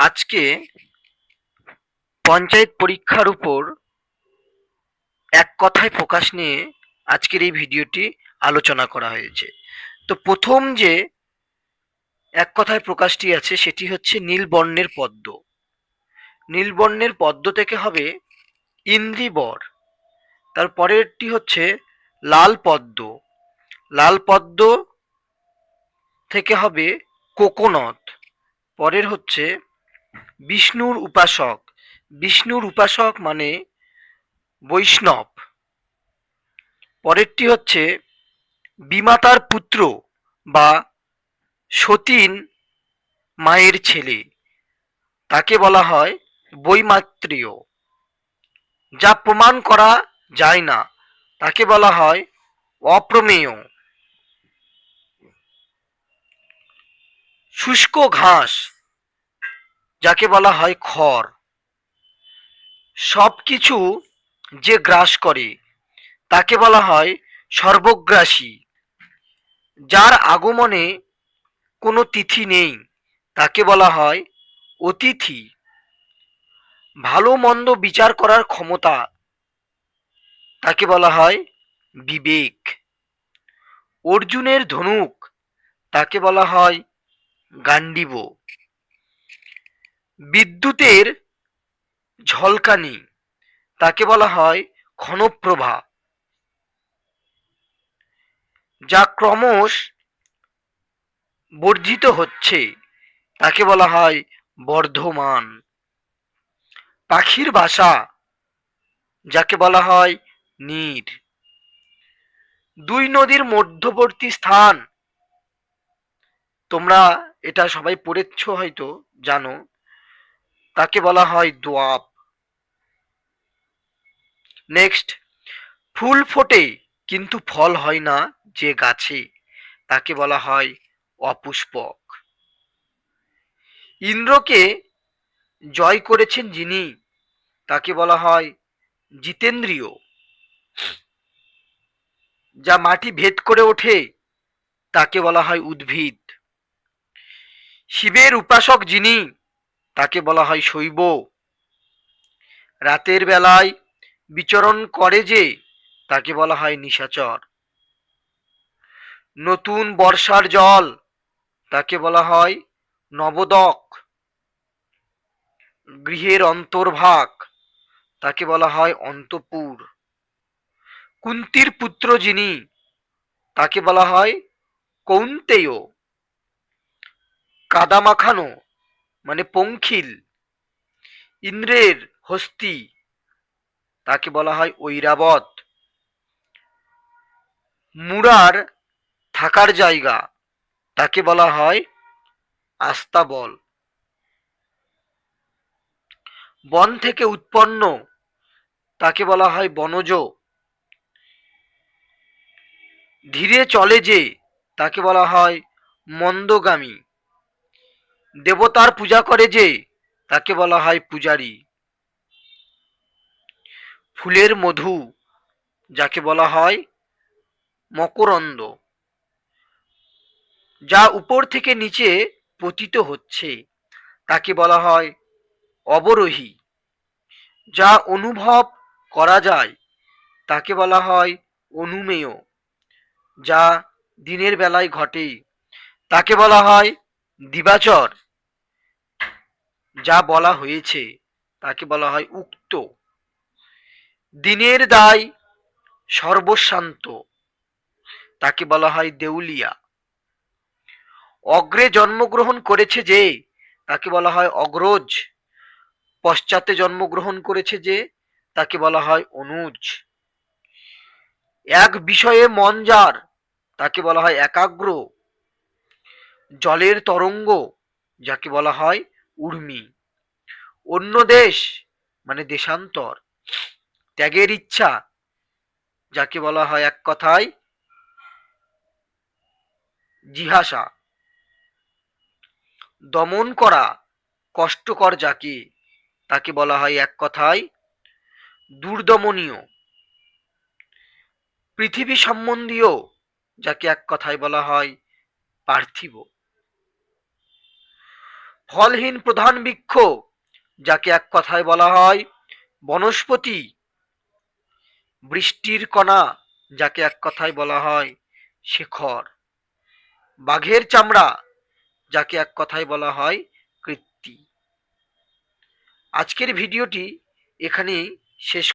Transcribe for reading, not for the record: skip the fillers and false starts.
আজকে পঞ্চায়েত পরীক্ষার উপর এক কথায় প্রকাশ নিয়ে আজকের এই ভিডিওটি আলোচনা করা হয়েছে। তো প্রথম যে এক কথায় প্রকাশটি আছে সেটি হচ্ছে নীল বর্ণের পদ্ম। নীল বর্ণের পদ্ম থেকে হবে ইন্দ্রিবর। তার পরেরটি হচ্ছে লাল পদ্ম। লাল পদ্ম থেকে হবে কোকোনট। পরের হচ্ছে বিষ্ণুর উপাসক। বিষ্ণুর উপাসক মানে বৈষ্ণব। পরেরটি হচ্ছে বিমাতার পুত্র বা সতীন মায়ের ছেলে, তাকে বলা হয় বৈমাত্রেয়। যা প্রমাণ করা যায় না তাকে বলা হয় অপ্রমেয়। শুষ্ক ঘাস যাকে বলা হয় খড়। সবকিছু যে গ্রাস করে তাকে বলা হয় সর্বগ্রাসী। যার আগমনে কোনো তিথি নেই তাকে বলা হয় অতিথি। ভালো মন্দ বিচার করার ক্ষমতা তাকে বলা হয় বিবেক। অর্জুনের ধনুক তাকে বলা হয় গান্ডীব। বিদ্যুতের ঝলকানি তাকে বলা হয় ক্ষণপ্রভা। যা ক্রমশ বর্ধিত হচ্ছে তাকে বলা হয় বর্ধমান। পাখির বাসা যাকে বলা হয় নীর। দুই নদীর মধ্যবর্তী স্থান, তোমরা এটা সবাই পড়েছ হয়তো, জানো, তাকে বলা হয় দোয়াব। নেক্সট, ফুল ফোটে কিন্তু ফল হয় না যে গাছে তাকে বলা হয় অপুষ্পক। ইন্দ্রকে জয় করেছেন যিনি তাকে বলা হয় জিতেন্দ্রীয়। যা মাটি ভেদ করে ওঠে তাকে বলা হয় উদ্ভিদ। শিবের উপাসক যিনি তাকে বলা হয় শৈব। রাতের বেলায় বিচরণ করে যে তাকে বলা হয় নিশাচর। নতুন বর্ষার জল তাকে বলা হয় নবোদক। গৃহের অন্তর্ভাগ তাকে বলা হয় অন্তপুর। কুন্তির পুত্র যিনি তাকে বলা হয় কৌন্তেয়। কাদা মাখানো মানে পঙ্খিল। ইন্দ্রের হস্তি তাকে বলা হয় ঐরাবত। মুরার থাকার জায়গা তাকে বলা হয় আস্তাবল। বন থেকে উৎপন্ন তাকে বলা হয় বনজ। ধীরে চলে যে তাকে বলা হয় মন্দগামী। দেবতার পূজা করে যে তাকে বলা হয় পূজারী। ফুলের মধু যাকে বলা হয় মকরন্দ। যা উপর থেকে নিচে পতিত হচ্ছে তাকে বলা হয় অবরোহী। যা অনুভব করা যায় তাকে বলা হয় অনুমেয়। যা দিনের বেলায় ঘটে তাকে বলা হয় দিবাচর। যা বলা হয়েছে তাকে বলা হয় উক্ত। দিনের দায় সর্বশান্ত তাকে বলা হয় দেউলিয়া। অগ্রে জন্মগ্রহণ করেছে যে তাকে বলা হয় অগ্রজ। পশ্চাতে জন্মগ্রহণ করেছে যে তাকে বলা হয় অনুজ। এক বিষয়ে মন যার তাকে বলা হয় একাগ্র। জলের তরঙ্গ যাকে বলা হয় উর্মি। অন্য দেশ মানে দেশান্তর। ত্যাগের ইচ্ছা যাকে বলা হয় এক কথায় জিহাসা। দমন করা কষ্টকর যাকে তাকে বলা হয় এক কথায় দুর্দমনীয়। পৃথিবী সম্বন্ধীয় যাকে এক কথায় বলা হয় পার্থিব। ফলহীন প্রধান বৃক্ষ, যাকে এক কথায় বলা হয় বনস্পতি। বৃষ্টির কণা, যাকে এক কথায় বলা হয় শেখর। বাঘের চামড়া, যাকে এক কথায় বলা হয় কৃত্তি। আজকের ভিডিওটি এখানেই শেষ